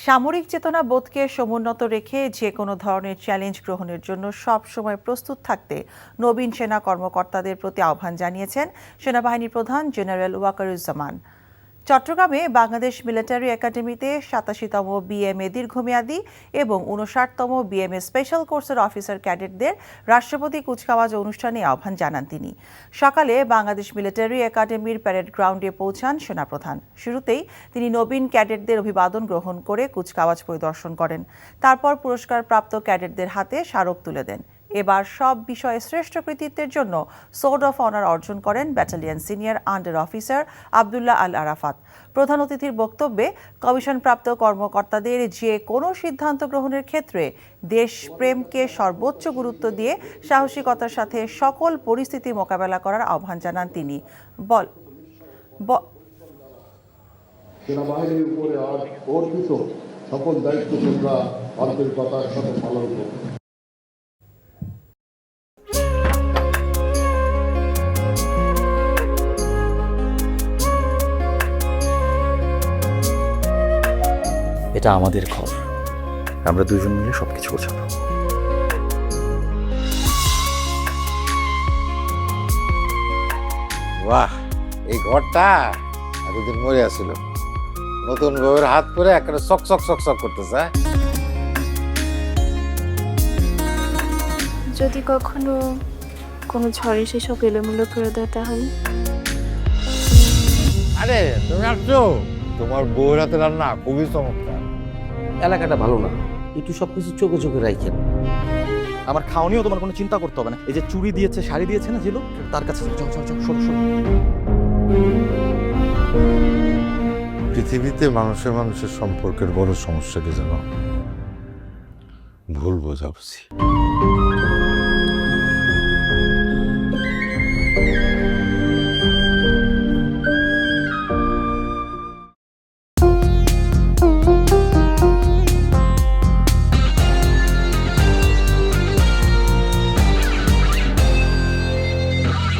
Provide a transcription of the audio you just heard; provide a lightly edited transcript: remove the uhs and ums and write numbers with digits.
সামরিক চেতনা বোধকে সমুন্নত রেখে যে কোনো ধরনের চ্যালেঞ্জ গ্রহণের জন্য সব সময় প্রস্তুত থাকতে নবীন সেনা কর্মকর্তাদের প্রতি আহ্বান জানিয়েছেন সেনাবাহিনী প্রধান জেনারেল ওয়াকারুজ্জামান। চট্টগ্রামে বাংলাদেশ মিলিটারি একাডেমিতে ৮৭তম বিএমএ দীর্ঘমেয়াদী এবং ৫৯তম বিএমএ স্পেশাল কোর্সের অফিসার ক্যাডেটদের রাষ্ট্রপতি কুচকাওয়াজ অনুষ্ঠানে আহ্বান জানান তিনি। সকালে বাংলাদেশ মিলিটারি একাডেমির প্যারেড গ্রাউন্ডে পৌঁছান সেনাপ্রধান। শুরুতেই তিনি নবীন ক্যাডেটদের অভিবাদন গ্রহণ করে কুচকাওয়াজ পরিদর্শন করেন। তারপর পুরস্কারপ্রাপ্ত ক্যাডেটদের হাতে স্মারক তুলে দেন। এবার সব বিষয়ে শ্রেষ্ঠ কৃতিত্বের জন্য সোর্ড অফ অনার অর্জন করেন battalion senior under officer Abdullah Al Arafat. প্রধান অতিথির বক্তব্যে কমিশনপ্রাপ্ত কর্মকর্তাদের যে কোনো সিদ্ধান্ত গ্রহণের ক্ষেত্রে দেশপ্রেমকে সর্বোচ্চ গুরুত্ব দিয়ে সাহসিকতার সাথে সকল পরিস্থিতি মোকাবেলা করার আহ্বান জানান তিনি। সেনাবাহিনীর উপরে অর্পিত সকল দায়িত্ব তোমরা আন্তরিকতার সাথে পালন করবে। এটা আমাদের ঘর, আমরা দুজন মিলে সবকিছু গোছাবো। বাহ, এই ঘরটা এতদিন মরে আসছিল, নতুন বউয়ের হাত পরে একটা চক চক চক চক করতেছে। যদি কখনো কোনো ঝড় এসে সব এলোমেলো করে দেয় তাহলে? আরে তুমি আসছো, তোমার বউয়ের হাতে রান্না খুবই চমৎকার। এলাকাটা ভালো না, একটু সবকিছু চোখে চোখে রাখেন। আমার খাওয়ানিও তোমার কোনো চিন্তা করতে হবে না। এই যে চুড়ি দিয়েছে, শাড়ি দিয়েছে না জিলু, তার কাছে চল চল চল, সরো সরো। পৃথিবীতে মানুষের মানুষের সম্পর্কের বড় সমস্যা কি জানো? ভুল বোঝাবুঝি।